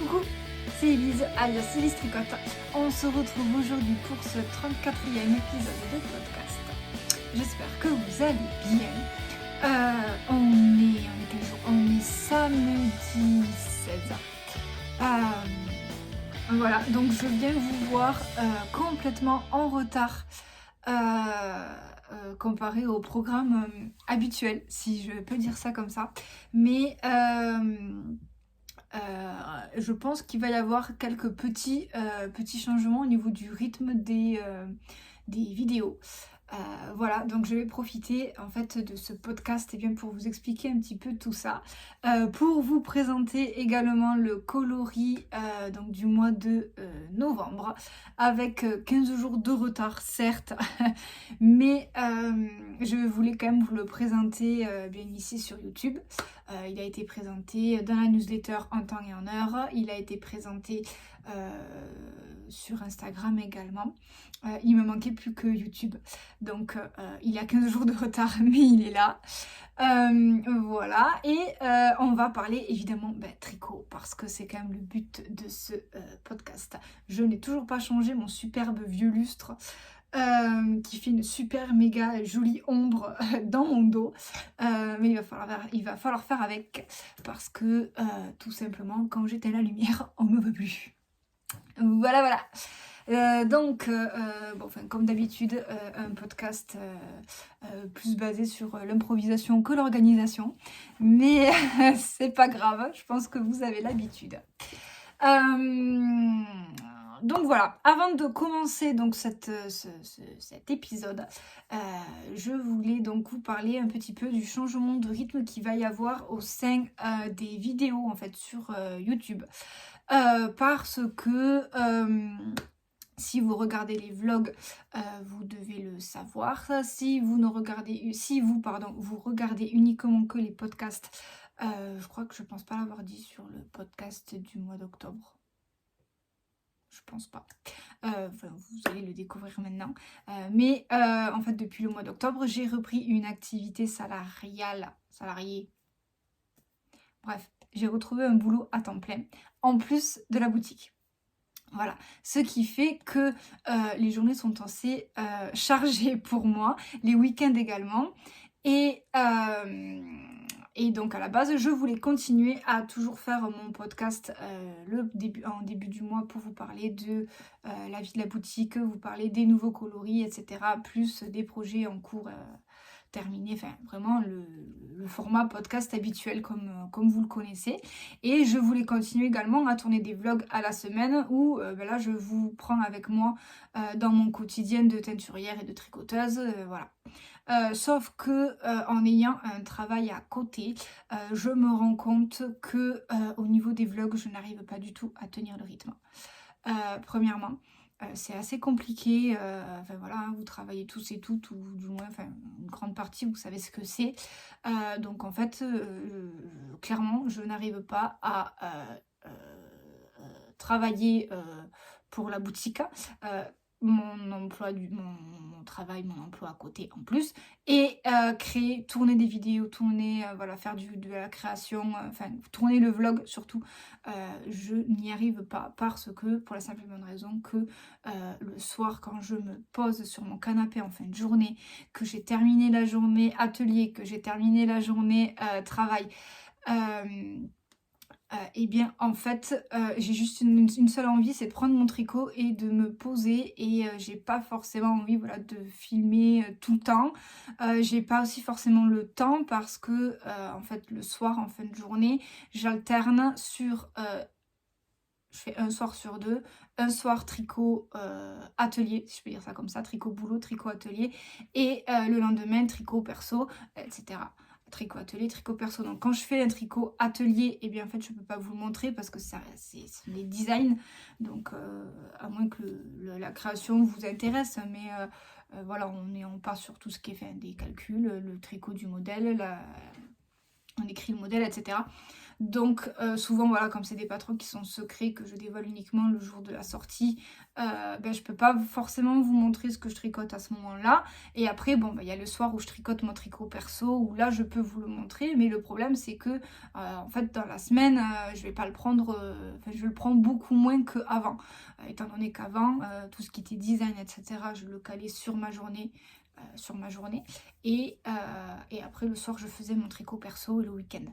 Coucou, c'est Elise, alias Elise Tricotte. On se retrouve aujourd'hui pour ce 34e épisode de podcast. J'espère que vous allez bien. On est quel jour ? On est samedi 16. Voilà, donc je viens vous voir complètement en retard comparé au programme habituel, si je peux dire ça comme ça. Mais je pense qu'il va y avoir quelques petits changements au niveau du rythme des vidéos. Voilà, donc je vais profiter en fait de ce podcast bien, pour vous expliquer un petit peu tout ça, pour vous présenter également le coloris donc du mois de novembre, avec 15 jours de retard certes, mais je voulais quand même vous le présenter bien ici sur YouTube. Il a été présenté dans la newsletter en temps et en heure, il a été présenté sur Instagram également. Il me manquait plus que YouTube, donc il a 15 jours de retard, mais il est là. Voilà, et on va parler évidemment tricot, parce que c'est quand même le but de ce podcast. Je n'ai toujours pas changé mon superbe vieux lustre qui fait une super méga jolie ombre dans mon dos, mais il va falloir faire avec, parce que tout simplement quand j'éteins la lumière on me voit plus. Voilà. Comme d'habitude, un podcast plus basé sur l'improvisation que l'organisation, mais c'est pas grave, je pense que vous avez l'habitude. Donc voilà, avant de commencer donc cet épisode, je voulais donc vous parler un petit peu du changement de rythme qu'il va y avoir au sein des vidéos en fait sur YouTube, parce que si vous regardez les vlogs, vous devez le savoir. Si vous regardez uniquement que les podcasts, je pense pas l'avoir dit sur le podcast du mois d'octobre. Je pense pas. Vous allez le découvrir maintenant. Mais en fait, depuis le mois d'octobre, j'ai repris une activité salariée. Bref, j'ai retrouvé un boulot à temps plein, en plus de la boutique. Voilà, ce qui fait que les journées sont assez chargées pour moi, les week-ends également. Et donc à la base, je voulais continuer à toujours faire mon podcast en début du mois pour vous parler de la vie de la boutique, vous parler des nouveaux coloris, etc. Plus des projets en cours terminés, enfin vraiment le format podcast habituel comme vous le connaissez. Et je voulais continuer également à tourner des vlogs à la semaine où là je vous prends avec moi dans mon quotidien de teinturière et de tricoteuse, voilà. Sauf que en ayant un travail à côté, je me rends compte que au niveau des vlogs, je n'arrive pas du tout à tenir le rythme. Premièrement, c'est assez compliqué, vous travaillez tous et toutes, ou du moins une grande partie, vous savez ce que c'est. Donc en fait, clairement, je n'arrive pas à travailler pour la boutique, mon travail, mon emploi à côté en plus, et tourner des vidéos, faire de la création, tourner le vlog surtout, je n'y arrive pas, parce que pour la simple et bonne raison que le soir, quand je me pose sur mon canapé en fin de journée, que j'ai terminé la journée atelier, que j'ai terminé la journée travail, j'ai juste une seule envie, c'est de prendre mon tricot et de me poser, et j'ai pas forcément envie de filmer tout le temps. J'ai pas aussi forcément le temps, parce que en fait le soir, en fin de journée, j'alterne sur je fais un soir sur deux, un soir tricot atelier, si je peux dire ça comme ça, tricot boulot, tricot atelier, et le lendemain tricot perso, etc. Tricot atelier, tricot perso. Donc quand je fais un tricot atelier, en fait je peux pas vous le montrer parce que c'est des designs, donc à moins que la création vous intéresse, mais on part sur tout ce qui est des calculs, le tricot du modèle, on écrit le modèle, etc. Donc souvent voilà, comme c'est des patrons qui sont secrets, que je dévoile uniquement le jour de la sortie, je peux pas forcément vous montrer ce que je tricote à ce moment-là. Et après bon il y a le soir où je tricote mon tricot perso, où là je peux vous le montrer, mais le problème c'est que en fait dans la semaine je vais pas le prendre, je le prends beaucoup moins qu'avant, étant donné qu'avant tout ce qui était design etc je le calais sur ma journée, et après le soir je faisais mon tricot perso le week-end.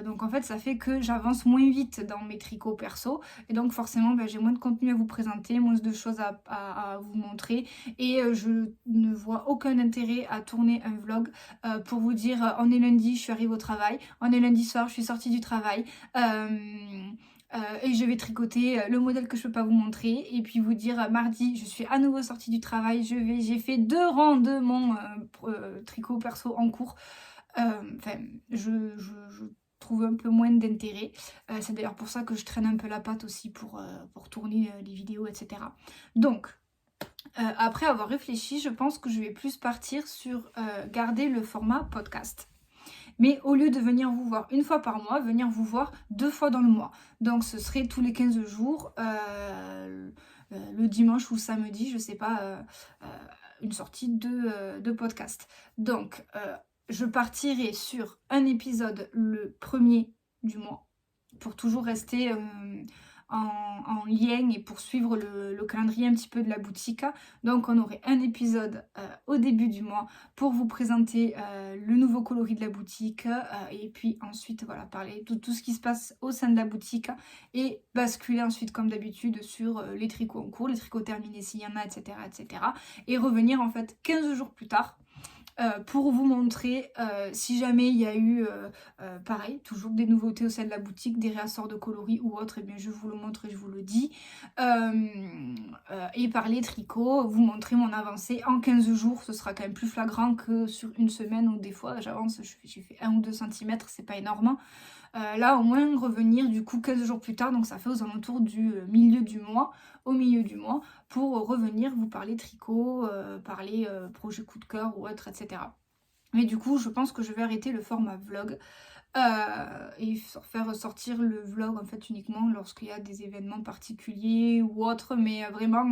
Donc en fait ça fait que j'avance moins vite dans mes tricots perso, et donc forcément j'ai moins de contenu à vous présenter, moins de choses à vous montrer, et je ne vois aucun intérêt à tourner un vlog pour vous dire on est lundi, je suis arrivée au travail, on est lundi soir, je suis sortie du travail, et je vais tricoter le modèle que je peux pas vous montrer, et puis vous dire mardi je suis à nouveau sortie du travail, j'ai fait 2 rangs de mon tricot perso en cours. Je trouve un peu moins d'intérêt. C'est d'ailleurs pour ça que je traîne un peu la patte aussi pour tourner les vidéos etc. Donc après avoir réfléchi, je pense que je vais plus partir sur garder le format podcast. Mais au lieu de venir vous voir une fois par mois, venir vous voir 2 fois dans le mois. Donc ce serait tous les 15 jours, le dimanche ou samedi, je sais pas, une sortie de podcast. Donc je partirai sur un épisode le premier du mois, pour toujours rester en lien et pour suivre le calendrier un petit peu de la boutique. Donc on aurait un épisode au début du mois pour vous présenter le nouveau coloris de la boutique, et puis ensuite voilà, parler de tout ce qui se passe au sein de la boutique, et basculer ensuite comme d'habitude sur les tricots en cours, les tricots terminés s'il y en a, etc., etc. Et revenir en fait 15 jours plus tard pour vous montrer si jamais il y a eu pareil, toujours des nouveautés au sein de la boutique, des réassorts de coloris ou autres, et bien je vous le montre et je vous le dis. Et parler tricot, vous montrer mon avancée en 15 jours, ce sera quand même plus flagrant que sur une semaine où des fois j'avance, j'ai fait 1 ou 2 cm, c'est pas énorme. Là au moins revenir du coup 15 jours plus tard, donc ça fait aux alentours du milieu du mois, pour revenir vous parler tricot, parler projet coup de cœur ou autre, etc. Mais du coup je pense que je vais arrêter le format vlog et faire sortir le vlog en fait uniquement lorsqu'il y a des événements particuliers ou autres, mais vraiment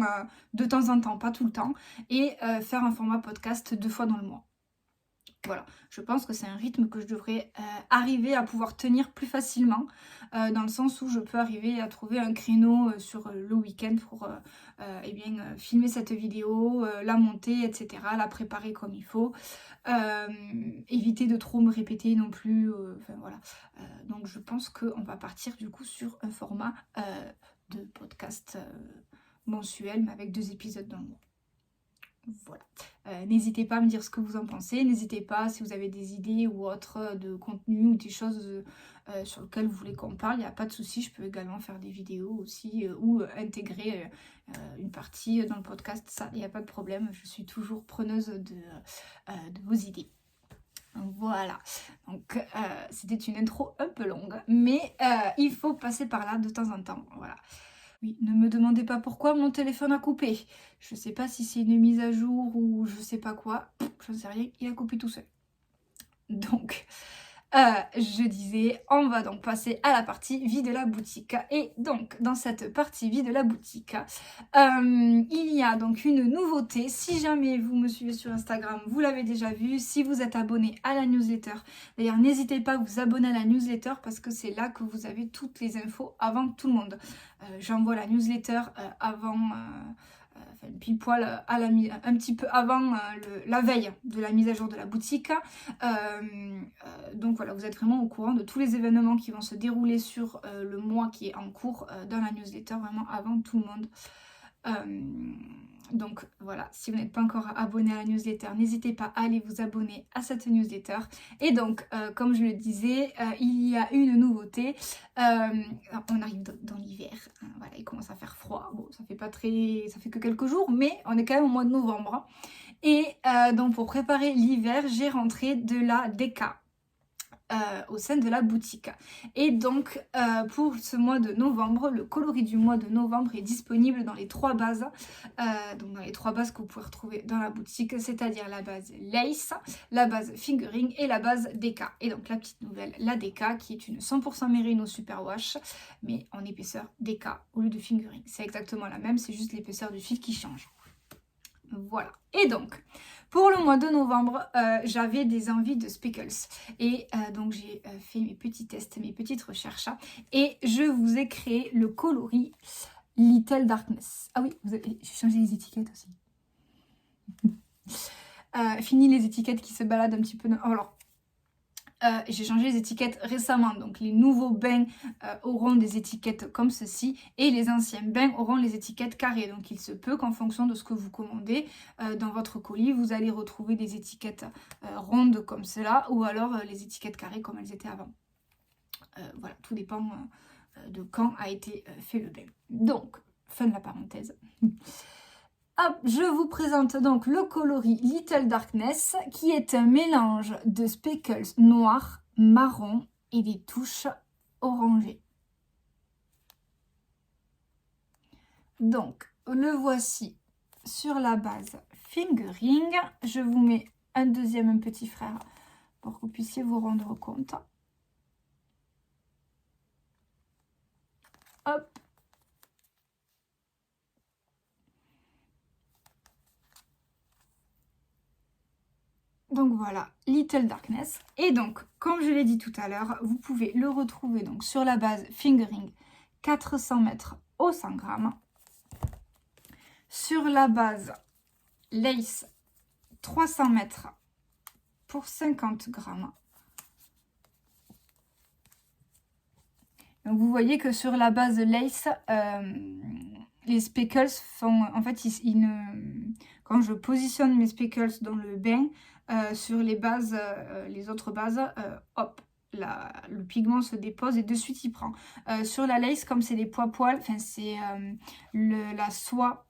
de temps en temps, pas tout le temps, et faire un format podcast 2 fois dans le mois. Voilà, je pense que c'est un rythme que je devrais arriver à pouvoir tenir plus facilement, dans le sens où je peux arriver à trouver un créneau sur le week-end pour filmer cette vidéo, la monter, etc., la préparer comme il faut, éviter de trop me répéter non plus, voilà. Donc je pense qu'on va partir du coup sur un format de podcast mensuel, mais avec 2 épisodes dans le mois. Voilà. N'hésitez pas à me dire ce que vous en pensez. N'hésitez pas si vous avez des idées ou autres de contenu ou des choses sur lesquelles vous voulez qu'on parle. Il n'y a pas de souci. Je peux également faire des vidéos aussi ou intégrer une partie dans le podcast. Ça, il n'y a pas de problème. Je suis toujours preneuse de vos idées. Voilà, donc c'était une intro un peu longue, mais il faut passer par là de temps en temps. Voilà. Oui, ne me demandez pas pourquoi mon téléphone a coupé. Je sais pas si c'est une mise à jour ou je sais pas quoi. Je ne sais rien, il a coupé tout seul. Donc, je disais, on va donc passer à la partie vie de la boutique. Et donc, dans cette partie vie de la boutique, il y a donc une nouveauté. Si jamais vous me suivez sur Instagram, vous l'avez déjà vu. Si vous êtes abonné à la newsletter, d'ailleurs, n'hésitez pas à vous abonner à la newsletter parce que c'est là que vous avez toutes les infos avant tout le monde. J'envoie la newsletter avant... pile poil un petit peu avant la veille de la mise à jour de la boutique. Donc voilà, vous êtes vraiment au courant de tous les événements qui vont se dérouler sur le mois qui est en cours dans la newsletter, vraiment avant tout le monde. Donc voilà, si vous n'êtes pas encore abonné à la newsletter, n'hésitez pas à aller vous abonner à cette newsletter. Et donc, comme je le disais, il y a une nouveauté. On arrive dans l'hiver, hein, voilà, il commence à faire froid. Bon, ça fait que quelques jours, mais on est quand même au mois de novembre. Et donc pour préparer l'hiver, j'ai rentré de la DK. au sein de la boutique. Et donc pour ce mois de novembre, le coloris du mois de novembre est disponible dans les 3 bases, donc dans les 3 bases que vous pouvez retrouver dans la boutique, c'est-à-dire la base Lace, la base Fingering et la base DK. Et donc la petite nouvelle, la DK, qui est une 100% Merino Superwash, mais en épaisseur DK au lieu de Fingering. C'est exactement la même, c'est juste l'épaisseur du fil qui change. Voilà. Et donc, pour le mois de novembre, j'avais des envies de speckles. Et donc, j'ai fait mes petits tests, mes petites recherches. Et je vous ai créé le coloris Little Darkness. Ah oui, j'ai changé les étiquettes aussi. Fini les étiquettes qui se baladent un petit peu. Alors, j'ai changé les étiquettes récemment, donc les nouveaux bains auront des étiquettes comme ceci et les anciens bains auront les étiquettes carrées. Donc il se peut qu'en fonction de ce que vous commandez dans votre colis, vous allez retrouver des étiquettes rondes comme cela ou alors les étiquettes carrées comme elles étaient avant. Voilà, tout dépend de quand a été fait le bain. Donc, fin de la parenthèse. Hop, je vous présente donc le coloris Little Darkness qui est un mélange de speckles noirs, marron et des touches orangées. Donc, le voici sur la base Fingering. Je vous mets un petit frère pour que vous puissiez vous rendre compte. Hop. Donc voilà, Little Darkness. Et donc, comme je l'ai dit tout à l'heure, vous pouvez le retrouver donc sur la base Fingering 400 mètres au 100 grammes. Sur la base Lace 300 mètres pour 50 grammes. Donc vous voyez que sur la base Lace, les speckles font... En fait, quand je positionne mes speckles dans le bain, sur les bases, les autres bases, hop, le pigment se dépose et de suite il prend. Sur la lace, comme c'est des poils, enfin c'est la soie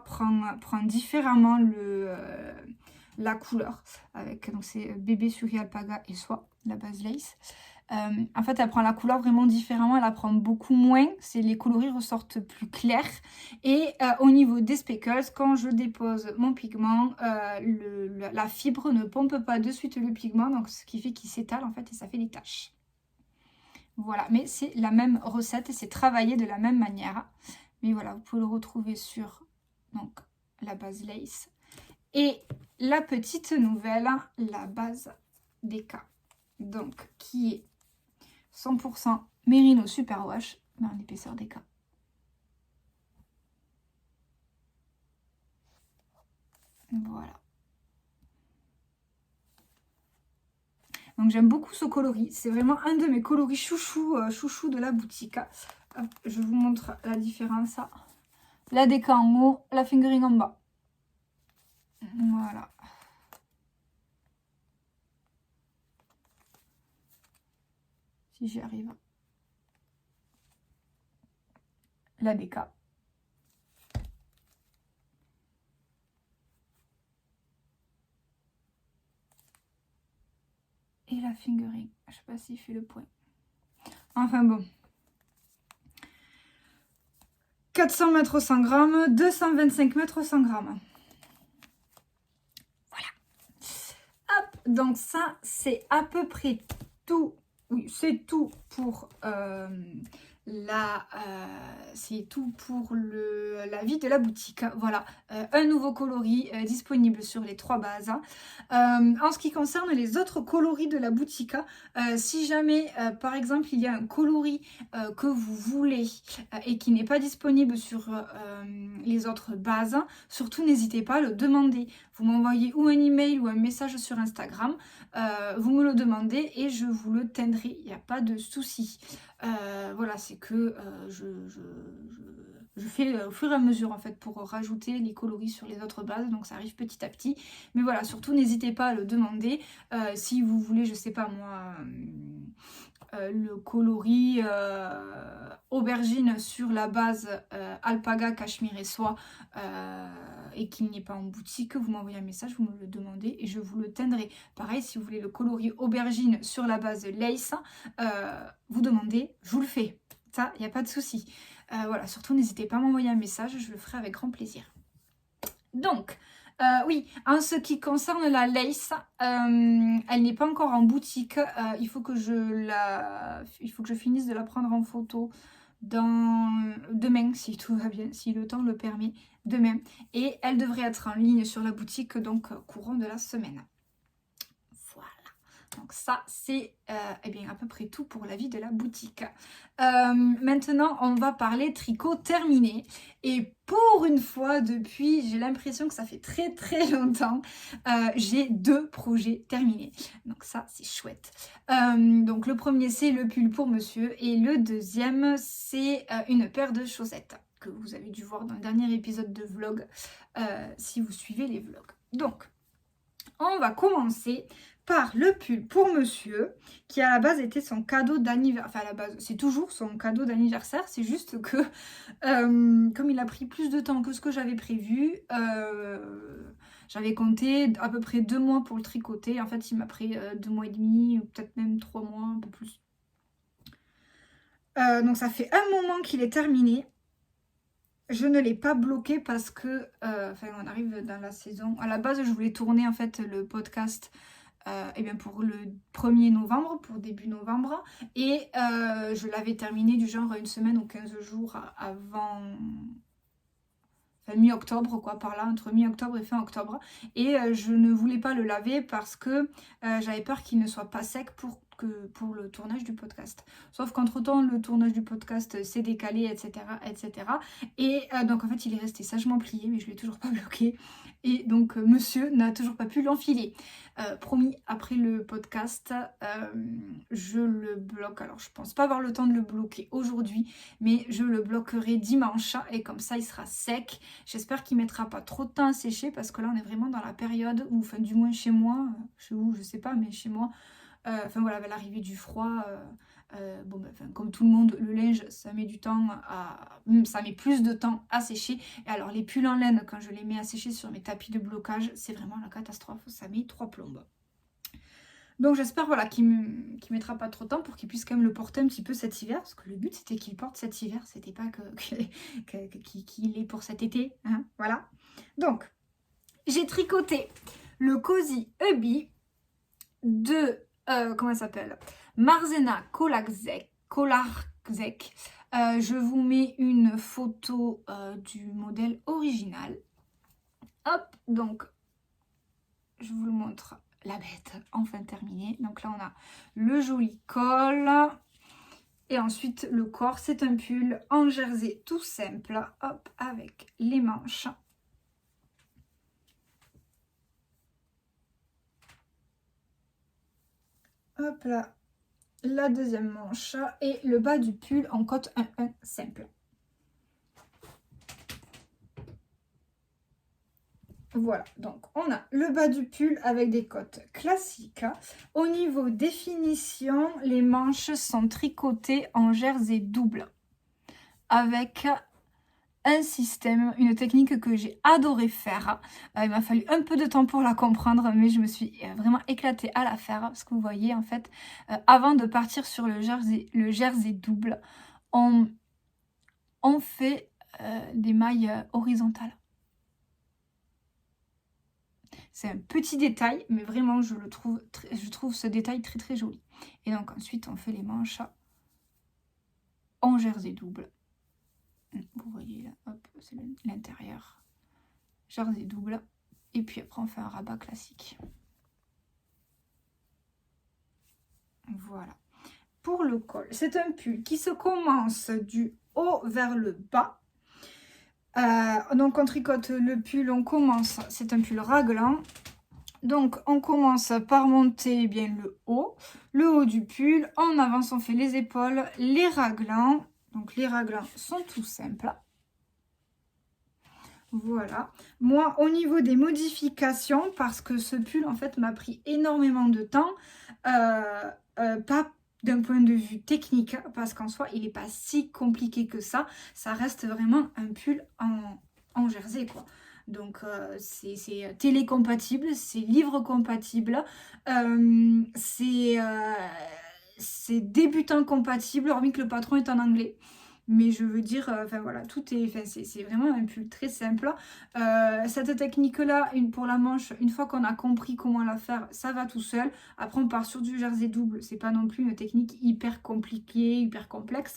prend différemment la couleur. Donc c'est bébé Suri Alpaga et soie, la base lace. En fait, elle prend la couleur vraiment différemment, elle la prend beaucoup moins, les coloris ressortent plus clairs. Et au niveau des speckles, quand je dépose mon pigment, la fibre ne pompe pas de suite le pigment, donc ce qui fait qu'il s'étale en fait et ça fait des taches. Voilà, mais c'est la même recette et c'est travaillé de la même manière. Mais voilà, vous pouvez le retrouver sur donc, la base lace. Et la petite nouvelle, la base DK, donc qui est 100% Merino Superwash, mais en épaisseur DK. Voilà. Donc j'aime beaucoup ce coloris. C'est vraiment un de mes coloris chouchou de la boutique. Hop, je vous montre la différence. La DK en haut, la Fingering en bas. Voilà. Si j'y arrive. La DK. Et la Fingering. Je sais pas s'il fait le point. Enfin bon. 400 mètres au 100 grammes, 225 mètres au 100 grammes. Voilà. Hop, donc ça, c'est à peu près tout. Oui, c'est tout pour c'est tout pour la vie de la boutique. Voilà, un nouveau coloris disponible sur les 3 bases. En ce qui concerne les autres coloris de la boutique, si jamais par exemple il y a un coloris que vous voulez et qui n'est pas disponible sur les autres bases, surtout n'hésitez pas à le demander. Vous m'envoyez ou un email ou un message sur Instagram, vous me le demandez et je vous le teindrai, il n'y a pas de souci. Voilà, c'est que je fais au fur et à mesure en fait pour rajouter les coloris sur les autres bases, donc ça arrive petit à petit. Mais voilà, surtout n'hésitez pas à le demander si vous voulez, je sais pas moi, le coloris aubergine sur la base alpaga, cachemire et soie et qu'il n'y ait pas en boutique, vous m'envoyez un message, vous me le demandez et je vous le teindrai. Pareil, si vous voulez le coloris aubergine sur la base lace, vous demandez, je vous le fais. Ça, il n'y a pas de souci. Voilà, surtout n'hésitez pas à m'envoyer un message, je le ferai avec grand plaisir. Donc, oui, en ce qui concerne la lace, elle n'est pas encore en boutique. Il faut que je finisse de la prendre en photo demain, si tout va bien, si le temps le permet, demain. Et elle devrait être en ligne sur la boutique, donc courant de la semaine. Voilà. Donc ça, c'est eh bien, à peu près tout pour la vie de la boutique. Maintenant, on va parler tricot terminé. Et pour une fois, depuis, j'ai l'impression que ça fait très très longtemps, j'ai 2 projets terminés. Donc ça, c'est chouette. Donc le premier, c'est le pull pour monsieur. Et le deuxième, c'est une paire de chaussettes que vous avez dû voir dans le dernier épisode de vlog, si vous suivez les vlogs. Donc, on va commencer par le pull pour monsieur, qui à la base était son cadeau d'anniversaire. Enfin, à la base, c'est toujours son cadeau d'anniversaire. C'est juste que, comme il a pris plus de temps que ce que j'avais prévu, j'avais compté à peu près 2 mois pour le tricoter. En fait, il m'a pris 2 mois et demi, ou peut-être même 3 mois, un peu plus. Donc, ça fait un moment qu'il est terminé. Je ne l'ai pas bloqué parce que, on arrive dans la saison. À la base, je voulais tourner en fait le podcast eh bien pour le 1er novembre, pour début novembre. Et je l'avais terminé du genre 1 semaine ou 15 jours avant... Enfin, mi-octobre, quoi, par là, entre mi-octobre et fin octobre. Et je ne voulais pas le laver parce que j'avais peur qu'il ne soit pas sec pour le tournage du podcast. Sauf qu'entre-temps, le tournage du podcast s'est décalé, etc. etc. Et donc, en fait, il est resté sagement plié, mais je ne l'ai toujours pas bloqué. Et donc, monsieur n'a toujours pas pu l'enfiler. Promis, après le podcast, je le bloque. Alors, je pense pas avoir le temps de le bloquer aujourd'hui, mais je le bloquerai dimanche. Et comme ça, il sera sec. J'espère qu'il ne mettra pas trop de temps à sécher, parce que là, on est vraiment dans la période où, enfin, du moins chez moi, chez vous, je sais pas, mais chez moi, enfin voilà, avec l'arrivée du froid, bon, comme tout le monde, le linge, ça met du temps ça met plus de temps à sécher. Et alors les pulls en laine, quand je les mets à sécher sur mes tapis de blocage, c'est vraiment la catastrophe, ça met 3 plombes. Donc j'espère voilà, qu'il mettra pas trop de temps pour qu'il puisse quand même le porter un petit peu cet hiver, parce que le but c'était qu'il porte cet hiver, c'était pas qu'il est pour cet été, hein, voilà. Donc j'ai tricoté le Cozy Hubby de comment elle s'appelle, Marzena Kolarczek. Je vous mets une photo du modèle original. Hop, donc je vous le montre, la bête enfin terminée. Donc là on a le joli col et ensuite le corps. C'est un pull en jersey tout simple, hop, avec les manches. Hop là, la deuxième manche et le bas du pull en cotte 1-1 simple. Voilà, donc on a le bas du pull avec des cottes classiques. Au niveau définition, les manches sont tricotées en jersey double avec un système, une technique que j'ai adoré faire. Il m'a fallu un peu de temps pour la comprendre, mais je me suis vraiment éclatée à la faire, parce que vous voyez, en fait, avant de partir sur le jersey double, on fait des mailles horizontales. C'est un petit détail, mais vraiment, je trouve ce détail très très joli. Et donc ensuite, on fait les manches en jersey double. Vous voyez là, hop, c'est l'intérieur. Jersey double. Et puis après, on fait un rabat classique. Voilà. Pour le col, c'est un pull qui se commence du haut vers le bas. Donc on tricote le pull, on commence, c'est un pull raglan. Donc on commence par monter bien le haut du pull. En avance, on fait les épaules, les raglans. Donc les raglans sont tout simples. Voilà. Moi, au niveau des modifications, parce que ce pull, en fait, m'a pris énormément de temps, pas d'un point de vue technique, parce qu'en soi, il n'est pas si compliqué que ça. Ça reste vraiment un pull en jersey, quoi. Donc, c'est télécompatible, c'est livre compatible, c'est débutant compatible, hormis que le patron est en anglais. Mais je veux dire, enfin voilà, tout est, enfin, c'est vraiment un pull très simple. Cette technique-là, pour la manche, une fois qu'on a compris comment la faire, ça va tout seul. Après, on part sur du jersey double. C'est pas non plus une technique hyper compliquée, hyper complexe.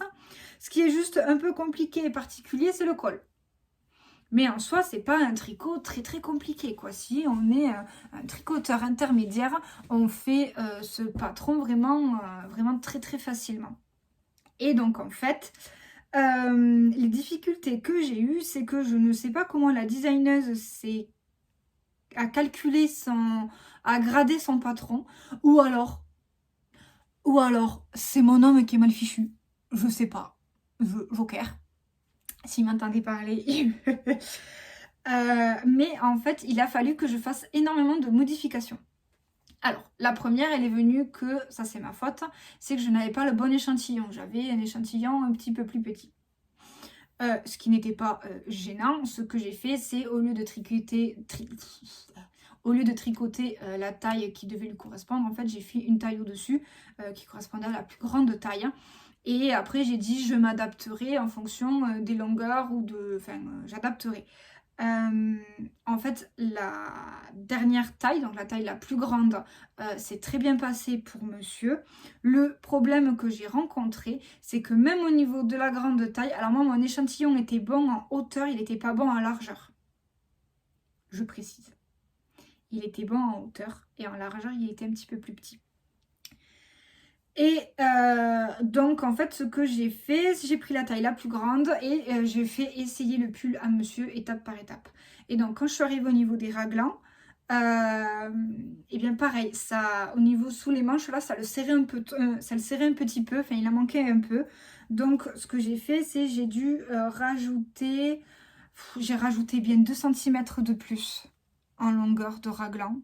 Ce qui est juste un peu compliqué et particulier, c'est le col. Mais en soi, c'est pas un tricot très très compliqué, quoi. Si on est un tricoteur intermédiaire, on fait ce patron vraiment très très facilement. Et donc en fait, les difficultés que j'ai eues, c'est que je ne sais pas comment la designeuse a calculé a gradé son patron, ou alors c'est mon homme qui est mal fichu. Je sais pas. Joker. S'il m'entendait parler. Mais en fait, il a fallu que je fasse énormément de modifications. Alors, la première, elle est venue que, ça c'est ma faute, c'est que je n'avais pas le bon échantillon. J'avais un échantillon un petit peu plus petit. Ce qui n'était pas gênant. Ce que j'ai fait, c'est au lieu de tricoter la taille qui devait lui correspondre, en fait, j'ai fait une taille au-dessus qui correspondait à la plus grande taille. Et après, j'ai dit, je m'adapterai en fonction des longueurs ou de... Enfin, j'adapterai. En fait, la dernière taille, donc la taille la plus grande, c'est très bien passé pour monsieur. Le problème que j'ai rencontré, c'est que même au niveau de la grande taille, alors moi, mon échantillon était bon en hauteur, il n'était pas bon en largeur. Je précise. Il était bon en hauteur et en largeur, il était un petit peu plus petit. Et donc en fait ce que j'ai fait, j'ai pris la taille la plus grande et j'ai fait essayer le pull à monsieur étape par étape. Et donc quand je suis arrivée au niveau des raglans, et bien pareil, ça, au niveau sous les manches là, ça le serrait un petit peu, enfin il en manquait un peu. Donc ce que j'ai fait, c'est j'ai dû rajouter bien 2 cm de plus en longueur de raglan,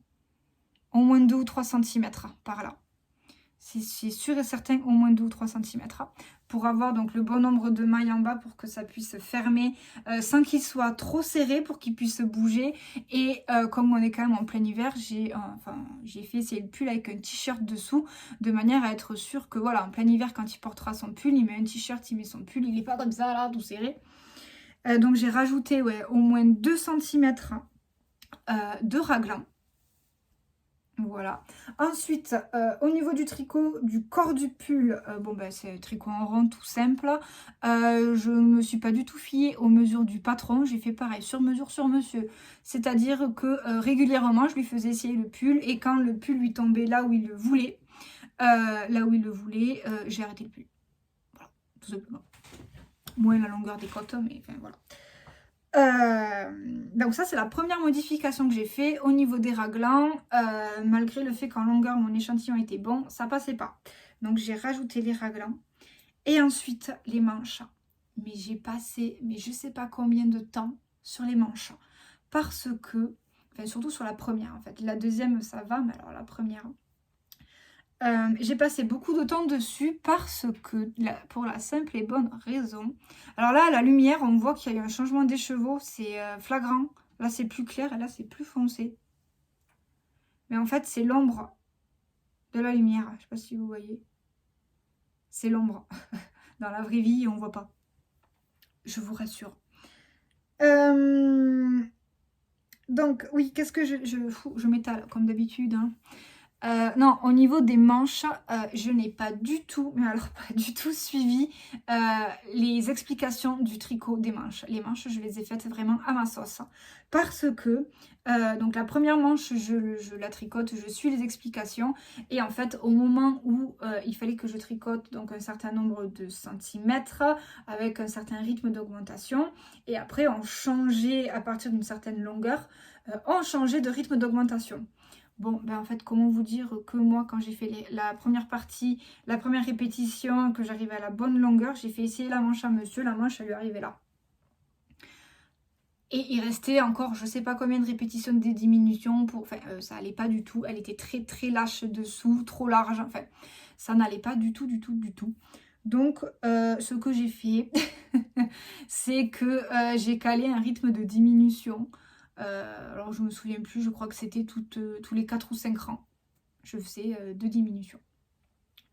au moins 2 ou 3 cm par là. C'est sûr et certain au moins 2 ou 3 cm pour avoir donc le bon nombre de mailles en bas pour que ça puisse fermer sans qu'il soit trop serré pour qu'il puisse bouger. Et comme on est quand même en plein hiver, j'ai fait essayer le pull avec un t-shirt dessous de manière à être sûr que voilà, en plein hiver quand il portera son pull, il met un t-shirt, il met son pull, il n'est pas comme ça là tout serré. Donc j'ai rajouté au moins 2 cm de raglan. Voilà. Ensuite, au niveau du tricot, du corps du pull, c'est un tricot en rond tout simple. Je ne me suis pas du tout fiée aux mesures du patron. J'ai fait pareil, sur mesure sur monsieur. C'est-à-dire que régulièrement, je lui faisais essayer le pull et quand le pull lui tombait là où il le voulait, j'ai arrêté le pull. Voilà, tout simplement. Moins la longueur des côtes, mais enfin voilà. Donc ça c'est la première modification que j'ai fait au niveau des raglans, malgré le fait qu'en longueur mon échantillon était bon, ça passait pas. Donc j'ai rajouté les raglans et ensuite les manches. Mais j'ai passé, je sais pas combien de temps sur les manches parce que, enfin surtout sur la première en fait. La deuxième ça va, mais alors la première... j'ai passé beaucoup de temps dessus parce que, pour la simple et bonne raison. Alors là, à la lumière, on voit qu'il y a eu un changement d'écheveau, c'est flagrant. Là, c'est plus clair et là, c'est plus foncé. Mais en fait, c'est l'ombre de la lumière. Je sais pas si vous voyez. C'est l'ombre. Dans la vraie vie, on voit pas. Je vous rassure. Donc, oui, qu'est-ce que je m'étale, comme d'habitude, hein. Non, au niveau des manches, je n'ai pas du tout, mais alors pas du tout suivi les explications du tricot des manches. Les manches, je les ai faites vraiment à ma sauce. Parce que, donc la première manche, je la tricote, je suis les explications. Et en fait, au moment où il fallait que je tricote donc un certain nombre de centimètres, avec un certain rythme d'augmentation, et après on changeait à partir d'une certaine longueur, on changeait de rythme d'augmentation. Bon, en fait, comment vous dire que moi, quand j'ai fait la première partie, la première répétition, que j'arrivais à la bonne longueur, j'ai fait essayer la manche à monsieur, la manche, elle lui arrivait là. Et il restait encore, je sais pas combien de répétitions de diminution, ça allait pas du tout, elle était très très lâche dessous, trop large, enfin. ça n'allait pas du tout, du tout, du tout. Donc, ce que j'ai fait, c'est que j'ai calé un rythme de diminution. Alors, je me souviens plus, je crois que c'était tous les 4 ou 5 rangs. Je faisais 2 diminutions.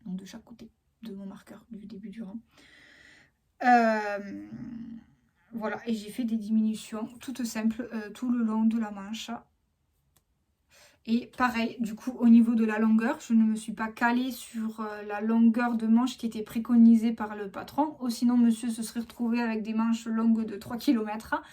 Donc, de chaque côté de mon marqueur du début du rang. Voilà, et j'ai fait des diminutions toutes simples tout le long de la manche. Et pareil, du coup, au niveau de la longueur, je ne me suis pas calée sur la longueur de manche qui était préconisée par le patron. Ou sinon, monsieur se serait retrouvé avec des manches longues de 3 km.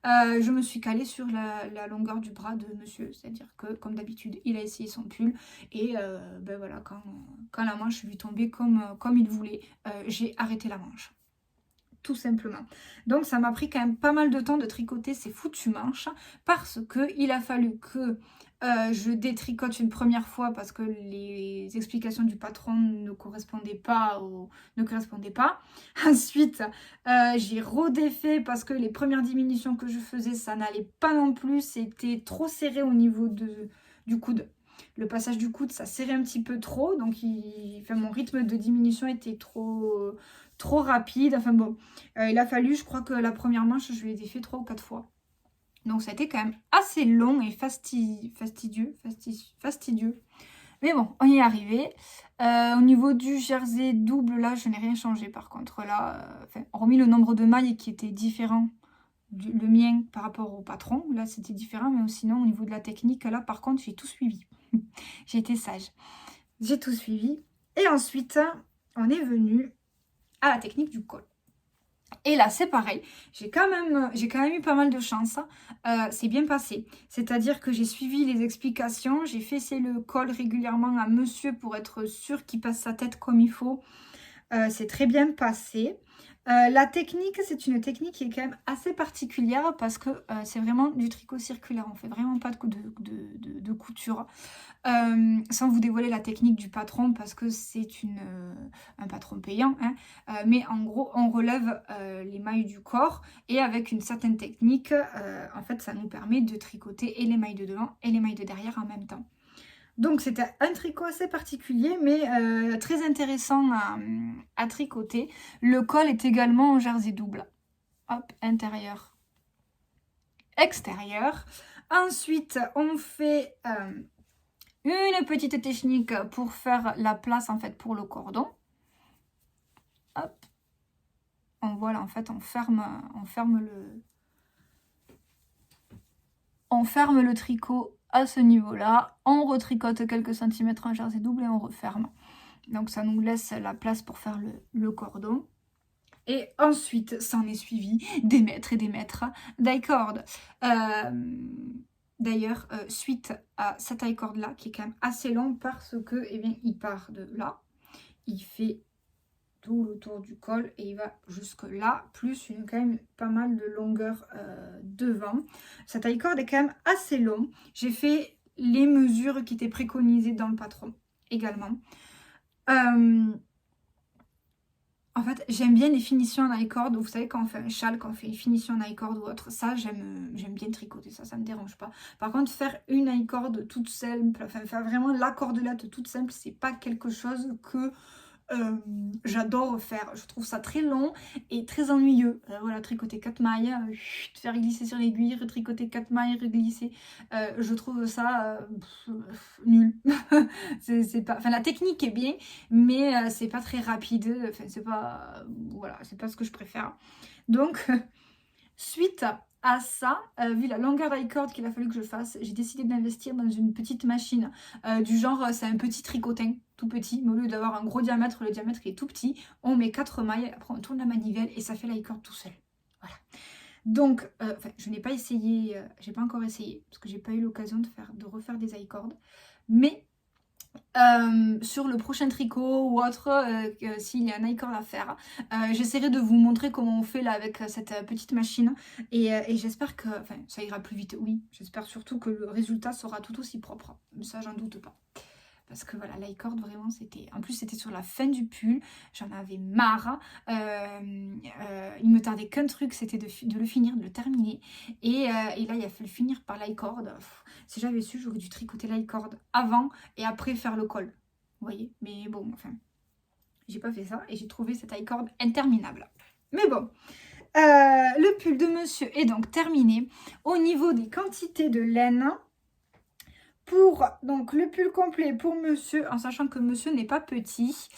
Je me suis calée sur la longueur du bras de monsieur. C'est-à-dire que, comme d'habitude, il a essayé son pull. Et ben voilà, quand la manche lui tombait comme il voulait, j'ai arrêté la manche. Tout simplement. Donc ça m'a pris quand même pas mal de temps de tricoter ces foutues manches parce qu'il a fallu que je détricote une première fois parce que les explications du patron ne correspondaient pas. Ensuite, j'ai redéfait parce que les premières diminutions que je faisais, ça n'allait pas non plus. C'était trop serré au niveau du coude. Le passage du coude, ça serrait un petit peu trop. Donc mon rythme de diminution était trop rapide. Enfin bon, il a fallu, je crois que la première manche, je l'ai fait 3 ou 4 fois. Donc ça a été quand même assez long et fastidieux. Mais bon, on y est arrivé. Au niveau du jersey double, là, je n'ai rien changé par contre. Là, hormis le nombre de mailles qui était différent, le mien par rapport au patron, là c'était différent. Mais sinon, au niveau de la technique, là par contre, j'ai tout suivi. J'ai été sage. J'ai tout suivi. Et ensuite, on est venu à la technique du col. Et là, c'est pareil. J'ai quand même eu pas mal de chance. C'est bien passé. C'est-à-dire que j'ai suivi les explications. J'ai fessé le col régulièrement à monsieur pour être sûr qu'il passe sa tête comme il faut. C'est très bien passé. La technique, c'est une technique qui est quand même assez particulière parce que c'est vraiment du tricot circulaire. On fait vraiment pas de couture. Sans vous dévoiler la technique du patron parce que c'est un patron payant. Hein. Mais en gros, on relève les mailles du corps et avec une certaine technique, en fait, ça nous permet de tricoter et les mailles de devant et les mailles de derrière en même temps. Donc c'était un tricot assez particulier mais très intéressant à tricoter. Le col est également en jersey double. Hop, intérieur, extérieur. Ensuite, on fait une petite technique pour faire la place en fait pour le cordon. Hop. On voit là en fait on ferme le tricot à ce niveau-là, on retricote quelques centimètres en jersey double et on referme. Donc ça nous laisse la place pour faire le cordon. Et ensuite, ça en est suivi des mètres et des mètres d'i-cord. D'ailleurs, suite à cette i-cord là, qui est quand même assez long parce que, eh bien, il part de là, il fait tout le tour du col et il va jusque là, plus quand même pas mal de longueur devant. Cet i-cord est quand même assez long. J'ai fait les mesures qui étaient préconisées dans le patron également. En fait, j'aime bien les finitions en i-cord. Vous savez, quand on fait un châle, quand on fait une finition en i-cord ou autre, ça, j'aime bien tricoter, ça me dérange pas. Par contre, faire une i-cord toute simple, enfin, faire vraiment la cordelette toute simple, c'est pas quelque chose que j'adore faire. Je trouve ça très long et très ennuyeux. Voilà, tricoter 4 mailles, faire glisser sur l'aiguille, retricoter 4 mailles, reglisser. Je trouve ça nul. c'est pas... Enfin, la technique est bien, mais c'est pas très rapide. Enfin, c'est pas... Voilà, c'est pas ce que je préfère. Donc, suite à ça, vu la longueur d'i-cord qu'il a fallu que je fasse, j'ai décidé d'investir dans une petite machine du genre, c'est un petit tricotin, tout petit, mais au lieu d'avoir un gros diamètre, le diamètre est tout petit, on met 4 mailles, après on tourne la manivelle et ça fait l'i-cord tout seul. Voilà. Donc, je n'ai pas essayé, j'ai pas encore essayé, parce que j'ai pas eu l'occasion de refaire des i-cords, mais sur le prochain tricot ou autre, s'il y a un i-cord à faire, j'essaierai de vous montrer comment on fait là avec cette petite machine et j'espère que ça ira plus vite. Oui, j'espère surtout que le résultat sera tout aussi propre, ça j'en doute pas. Parce que voilà, l'i-cord vraiment c'était... En plus c'était sur la fin du pull, j'en avais marre. Il me tardait qu'un truc, c'était de le finir, de le terminer. Et là il a fallu finir par l'i-cord. Si j'avais su, j'aurais dû tricoter l'i-cord avant et après faire le col. Vous voyez, mais bon, enfin, j'ai pas fait ça et j'ai trouvé cette taille corde interminable. Mais bon, le pull de monsieur est donc terminé. Au niveau des quantités de laine, pour donc le pull complet pour monsieur, en sachant que monsieur n'est pas petit,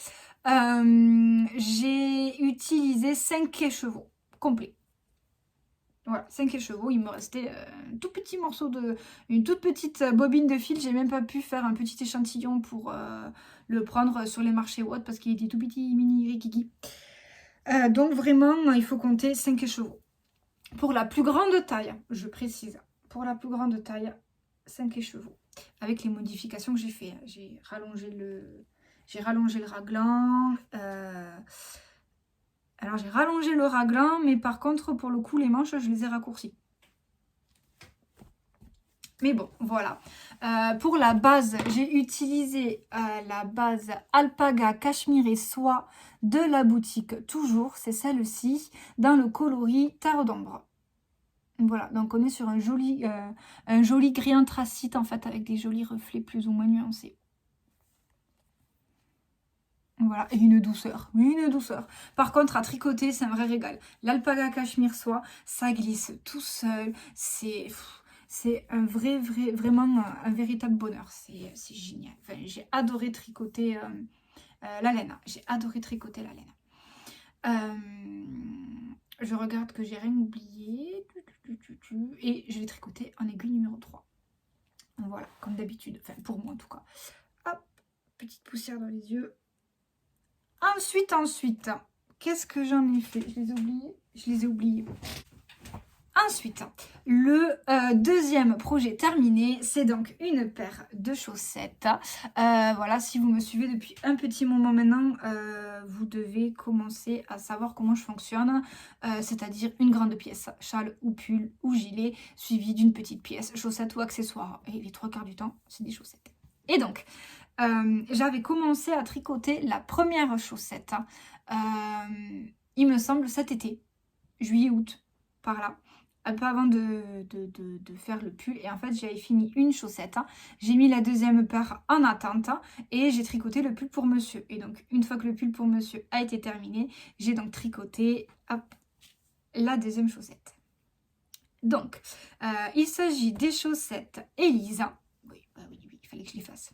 j'ai utilisé 5 écheveaux complets. Voilà, 5 écheveaux, il me restait un tout petit morceau une toute petite bobine de fil. J'ai même pas pu faire un petit échantillon pour le prendre sur les marchés ou autres parce qu'il était tout petit, mini, rikiki. Donc vraiment, il faut compter 5 écheveaux. Pour la plus grande taille, je précise, pour la plus grande taille, 5 écheveaux. Avec les modifications que j'ai fait. J'ai rallongé le raglan. Alors j'ai rallongé le raglan, mais par contre, pour le coup, les manches, je les ai raccourcies. Mais bon, voilà. Pour la base, j'ai utilisé la base Alpaga Cachemire et Soie de la boutique Toujours. C'est celle-ci, dans le coloris Terre d'ombre. Voilà, donc on est sur un joli gris anthracite en fait, avec des jolis reflets plus ou moins nuancés. Voilà, et une douceur. Par contre, à tricoter, c'est un vrai régal. L'alpaga cachemire soie, ça glisse tout seul. C'est un vraiment un véritable bonheur. C'est génial. Enfin, j'ai adoré tricoter la laine. J'ai adoré tricoter la laine. Je regarde que j'ai rien oublié. Et je vais tricoter en aiguille numéro 3. Voilà, comme d'habitude. Enfin, pour moi en tout cas. Hop, petite poussière dans les yeux. Ensuite, qu'est-ce que j'en ai fait? Je les ai oubliés. Ensuite, le deuxième projet terminé, c'est donc une paire de chaussettes. Voilà, si vous me suivez depuis un petit moment maintenant, vous devez commencer à savoir comment je fonctionne. C'est-à-dire une grande pièce, châle ou pull ou gilet, suivie d'une petite pièce, chaussette ou accessoire. Et les 3/4 du temps, c'est des chaussettes. Et donc, j'avais commencé à tricoter la première chaussette, il me semble cet été, juillet-août, par là, un peu avant de faire le pull. Et en fait, j'avais fini une chaussette, j'ai mis la deuxième paire en attente et j'ai tricoté le pull pour monsieur. Et donc, une fois que le pull pour monsieur a été terminé, j'ai donc tricoté hop, la deuxième chaussette. Donc, il s'agit des chaussettes Elisa. Oui, il fallait que je les fasse.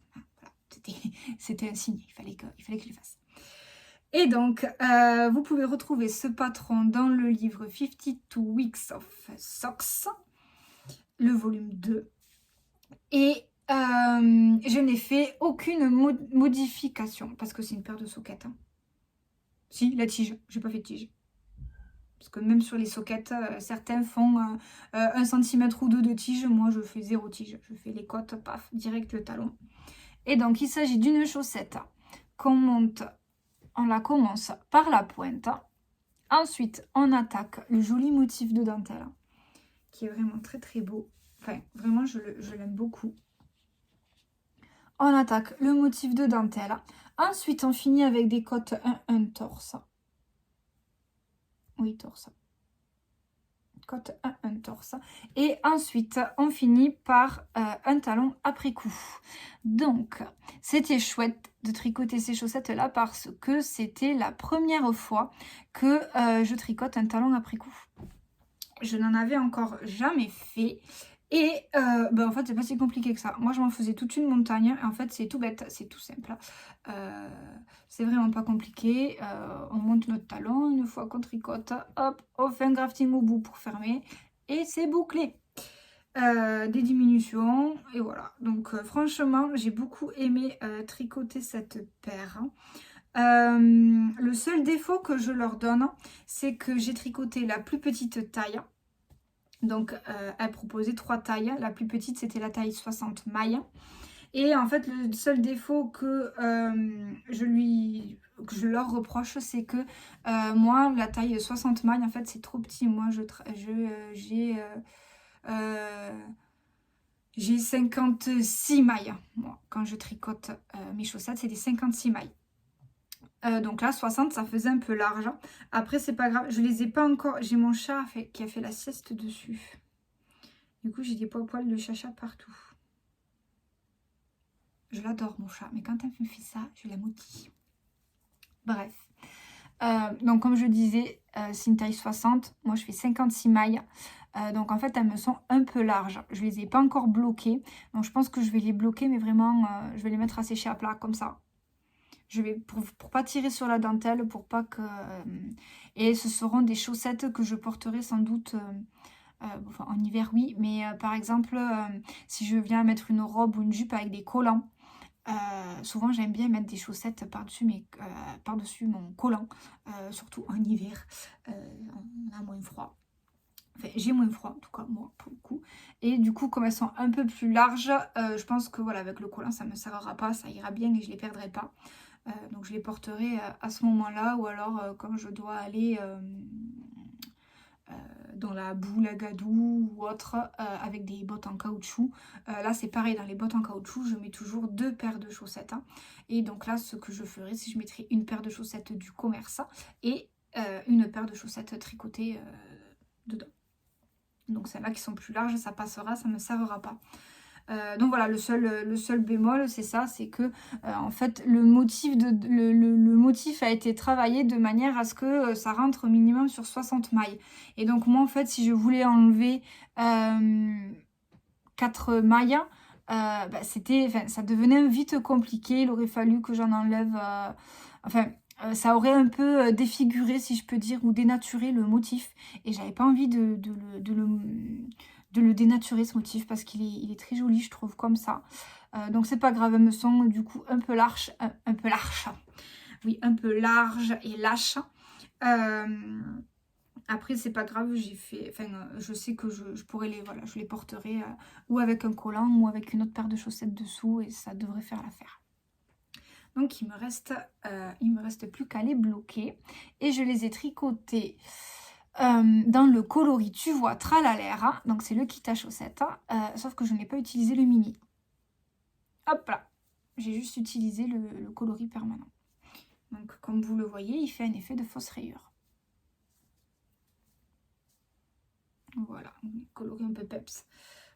C'était un signe, il fallait que je les fasse. Et donc, vous pouvez retrouver ce patron dans le livre 52 Weeks of Socks, le volume 2. Et je n'ai fait aucune modification, parce que c'est une paire de soquettes. Si, la tige, j'ai pas fait de tige. Parce que même sur les soquettes, certains font 1 cm ou 2 de tige. Moi, je fais 0 tige. Je fais les côtes, paf, direct le talon. Et donc, il s'agit d'une chaussette qu'on monte, on la commence par la pointe. Ensuite, on attaque le joli motif de dentelle, qui est vraiment très très beau. Enfin, vraiment, je l'aime beaucoup. On attaque le motif de dentelle. Ensuite, on finit avec des côtes 1 torse. Oui, torse. Côte 1 torse. Et ensuite, on finit par un talon après coup. Donc, c'était chouette de tricoter ces chaussettes-là parce que c'était la première fois que je tricote un talon après coup. Je n'en avais encore jamais fait. Et en fait, c'est pas si compliqué que ça. Moi, je m'en faisais toute une montagne. En fait, c'est tout bête, c'est tout simple. C'est vraiment pas compliqué. On monte notre talon. Une fois qu'on tricote, hop, on fait un grafting au bout pour fermer. Et c'est bouclé. Des diminutions. Et voilà. Donc, franchement, j'ai beaucoup aimé tricoter cette paire. Le seul défaut que je leur donne, c'est que j'ai tricoté la plus petite taille. Donc, elle proposait 3 tailles. La plus petite, c'était la taille 60 mailles. Et en fait, le seul défaut que je leur reproche, c'est que moi, la taille 60 mailles, en fait, c'est trop petit. Moi, j'ai 56 mailles. Moi, quand je tricote mes chaussettes, c'est des 56 mailles. Donc là, 60, ça faisait un peu large. Après, c'est pas grave. Je les ai pas encore. J'ai mon chat qui a fait la sieste dessus. Du coup, j'ai des poils de chacha partout. Je l'adore mon chat, mais quand elle me fait ça, je la maudis. Bref. Donc comme je disais, c'est une taille 60. Moi je fais 56 mailles. Donc en fait elles me sont un peu larges. Je les ai pas encore bloquées. Donc je pense que je vais les bloquer, mais vraiment je vais les mettre à sécher à plat comme ça. Je vais pour pas tirer sur la dentelle, pour pas que... et ce seront des chaussettes que je porterai sans doute... enfin, en hiver oui, mais par exemple si je viens mettre une robe ou une jupe avec des collants, souvent j'aime bien mettre des chaussettes par-dessus mon collant, surtout en hiver, on a moins froid. Enfin, j'ai moins froid, en tout cas moi pour le coup. Et du coup, comme elles sont un peu plus larges, je pense que voilà, avec le collant ça ne me servira pas, ça ira bien et je ne les perdrai pas. Donc je les porterai à ce moment-là, ou alors quand je dois aller dans la boue, la gadoue ou autre, avec des bottes en caoutchouc. Là c'est pareil, dans les bottes en caoutchouc je mets toujours 2 paires de chaussettes, hein. Et donc là ce que je ferai, c'est que je mettrai une paire de chaussettes du commerce et une paire de chaussettes tricotées dedans. Donc celles-là qui sont plus larges, ça passera, ça ne me servira pas. Donc voilà, le seul bémol, c'est ça, c'est que en fait le motif a été travaillé de manière à ce que ça rentre au minimum sur 60 mailles. Et donc moi en fait, si je voulais enlever 4 mailles, ça devenait vite compliqué. Il aurait fallu que j'en enlève, ça aurait un peu défiguré, si je peux dire, ou dénaturé le motif. Et j'avais pas envie de le dénaturer, ce motif, parce qu'il est très joli, je trouve, comme ça. Donc c'est pas grave, elles me sont du coup un peu larges. Oui, un peu large et lâche. Après, c'est pas grave, je sais que je pourrais je les porterai ou avec un collant ou avec une autre paire de chaussettes dessous, et ça devrait faire l'affaire. Donc il me reste plus qu'à les bloquer, et je les ai tricotés dans le coloris Tu vois Tralalère, donc c'est le kit à chaussettes, sauf que je n'ai pas utilisé le mini. Hop là, j'ai juste utilisé le coloris permanent. Donc comme vous le voyez, il fait un effet de fausse rayure. Voilà, coloris un peu peps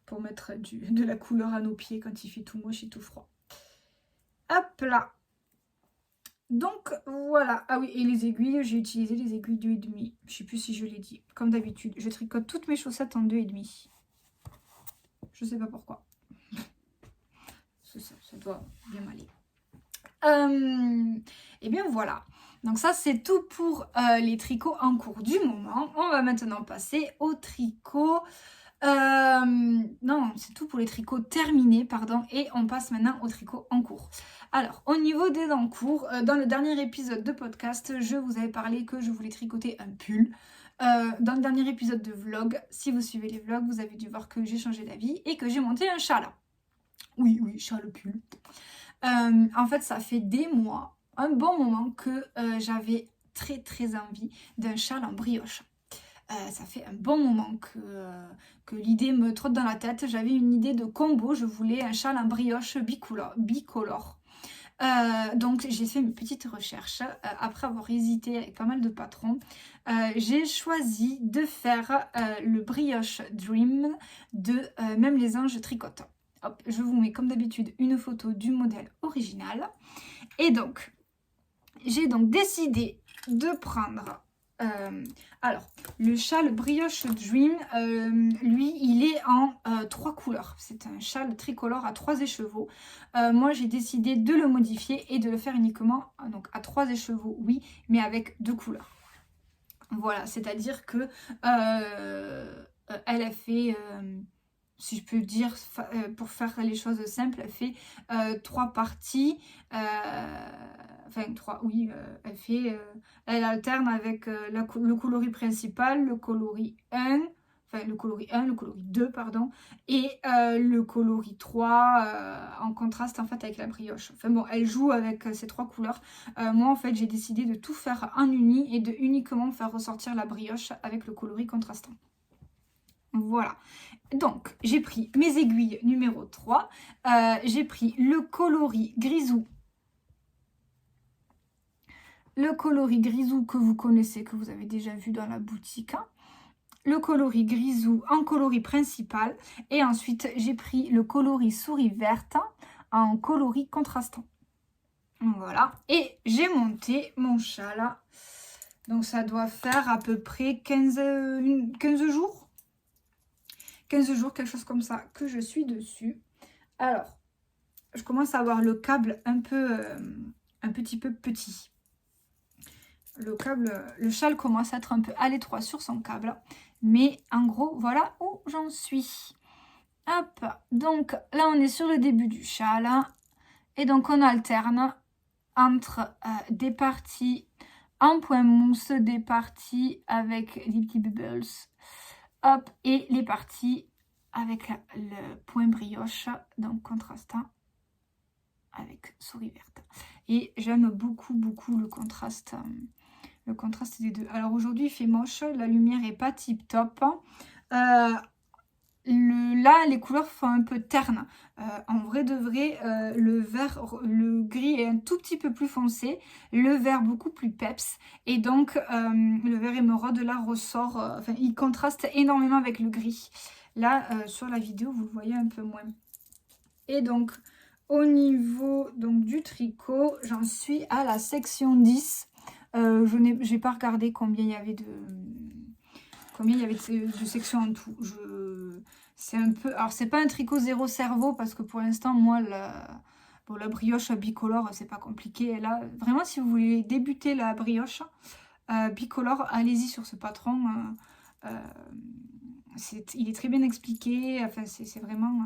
pour mettre de la couleur à nos pieds quand il fait tout moche et tout froid. Hop là. Donc voilà, ah oui, et les aiguilles, j'ai utilisé les aiguilles 2,5. Je sais plus si je l'ai dit. Comme d'habitude, je tricote toutes mes chaussettes en 2,5. Je sais pas pourquoi. Ça doit bien m'aller. Et bien voilà. Donc ça c'est tout pour les tricots en cours du moment. On va maintenant passer au tricot. Non, c'est tout pour les tricots terminés, pardon. Et on passe maintenant au tricot en cours. Alors, au niveau des en cours, dans le dernier épisode de podcast, je vous avais parlé que je voulais tricoter un pull. Dans le dernier épisode de vlog, si vous suivez les vlogs, vous avez dû voir que j'ai changé d'avis et que j'ai monté un châle. Oui, châle pull. En fait, ça fait des mois, un bon moment que j'avais très très envie d'un châle en brioche. Ça fait un bon moment que l'idée me trotte dans la tête. J'avais une idée de combo, je voulais un châle en brioche bicolore. Donc j'ai fait mes petites recherches après avoir hésité avec pas mal de patrons. J'ai choisi de faire le brioche Dream de Même les anges tricotent. Hop, je vous mets comme d'habitude une photo du modèle original. Et donc, j'ai donc décidé de prendre... alors, le châle Brioche Dream, lui, il est en 3 couleurs. C'est un châle tricolore à 3 écheveaux. Moi, j'ai décidé de le modifier et de le faire uniquement donc à 3 écheveaux, oui, mais avec 2 couleurs. Voilà, c'est-à-dire que elle a fait... si je peux dire, pour faire les choses simples, elle fait 3 parties. Elle alterne avec le coloris principal, le coloris 1, le coloris 2, pardon, et le coloris 3 en contraste en fait avec la brioche. Enfin bon, elle joue avec ces 3 couleurs. Moi en fait, j'ai décidé de tout faire en uni et de uniquement faire ressortir la brioche avec le coloris contrastant. Voilà, donc j'ai pris mes aiguilles numéro 3, j'ai pris le coloris grisou. Le coloris grisou que vous connaissez, que vous avez déjà vu dans la boutique. Le coloris grisou en coloris principal. Et ensuite, j'ai pris le coloris souris verte en coloris contrastant. Voilà, et j'ai monté mon châle. Donc ça doit faire à peu près 15 jours. 15 jours, quelque chose comme ça, que je suis dessus. Alors, je commence à avoir le câble un petit peu petit. Le châle commence à être un peu à l'étroit sur son câble. Mais en gros, voilà où j'en suis. Hop, donc là on est sur le début du châle. Et donc on alterne entre des parties en point mousse, des parties avec les petits bubbles, hop, et les parties avec le point brioche, donc contrastant avec souris verte. Et j'aime beaucoup le contraste des deux. Alors aujourd'hui il fait moche, la lumière est pas tip top. Là, les couleurs font un peu terne. En vrai de vrai, le gris est un tout petit peu plus foncé, le vert beaucoup plus peps. Et donc, le vert émeraude, là, ressort, enfin, il contraste énormément avec le gris. Là, sur la vidéo, vous le voyez un peu moins. Et donc, au niveau donc, du tricot, j'en suis à la section 10. Je n'ai pas regardé combien il y avait de sections en tout. C'est un peu... Alors, c'est pas un tricot zéro cerveau parce que pour l'instant, moi, la brioche bicolore, c'est pas compliqué. Et là, vraiment, si vous voulez débuter la brioche bicolore, allez-y sur ce patron. Il est très bien expliqué. Enfin, c'est vraiment...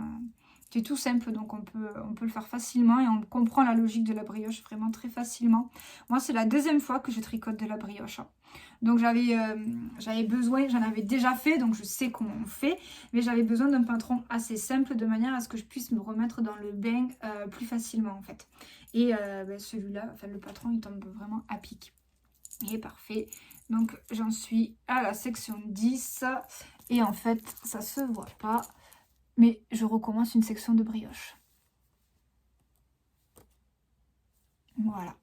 c'est tout simple, donc on peut le faire facilement et on comprend la logique de la brioche vraiment très facilement. Moi, c'est la deuxième fois que je tricote de la brioche. Donc j'avais besoin, j'en avais déjà fait, donc je sais comment on fait, mais j'avais besoin d'un patron assez simple de manière à ce que je puisse me remettre dans le bain plus facilement en fait. Et celui-là, enfin le patron, il tombe vraiment à pic. Il est parfait. Donc j'en suis à la section 10 et en fait ça se voit pas, mais je recommence une section de brioche. Voilà.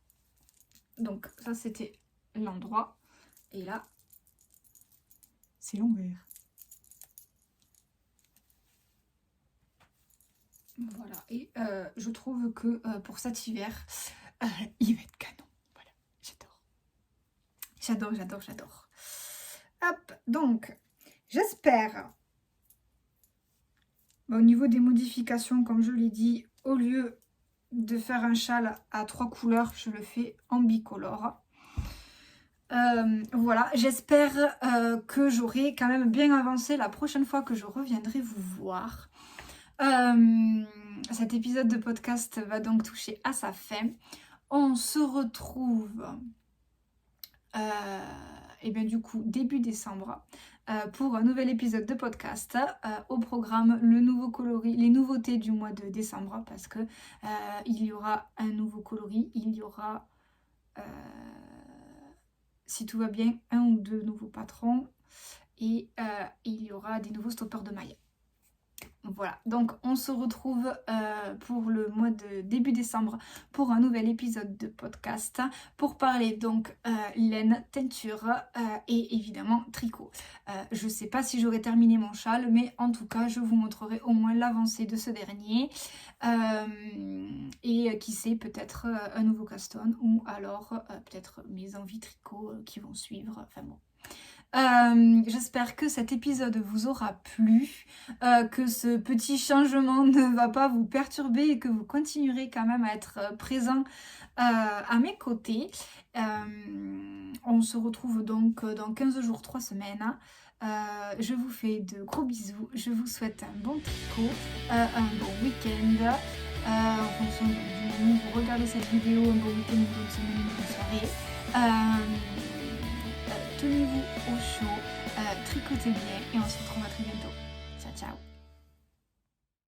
Donc ça c'était l'endroit. Et là, c'est l'envers. Voilà. Et je trouve que pour cet hiver, il va être canon. Voilà. J'adore. Hop. Donc, j'espère. Au niveau des modifications, comme je l'ai dit, au lieu de faire un châle à 3 couleurs, je le fais en bicolore. Voilà, j'espère que j'aurai quand même bien avancé la prochaine fois que je reviendrai vous voir. Cet épisode de podcast va donc toucher à sa fin. On se retrouve et bien du coup début décembre pour un nouvel épisode de podcast. Au programme le nouveau coloris, les nouveautés du mois de décembre parce que il y aura un nouveau coloris, il y aura si tout va bien, 1 ou 2 nouveaux patrons et il y aura des nouveaux stoppeurs de mailles. Voilà, donc on se retrouve pour le mois de début décembre pour un nouvel épisode de podcast pour parler donc laine, teinture et évidemment tricot. Je ne sais pas si j'aurai terminé mon châle, mais en tout cas je vous montrerai au moins l'avancée de ce dernier et qui sait peut-être un nouveau caston ou alors peut-être mes envies tricot qui vont suivre, enfin bon. J'espère que cet épisode vous aura plu, que ce petit changement ne va pas vous perturber et que vous continuerez quand même à être présent à mes côtés. On se retrouve donc dans 15 jours, 3 semaines. Je vous fais de gros bisous. Je vous souhaite un bon tricot, un bon week-end. En fonction du moment où vous regardez cette vidéo, un bon week-end, une bonne semaine, une bonne soirée. Tenez-vous au chaud, tricotez bien et on se retrouve à très bientôt. Ciao, ciao.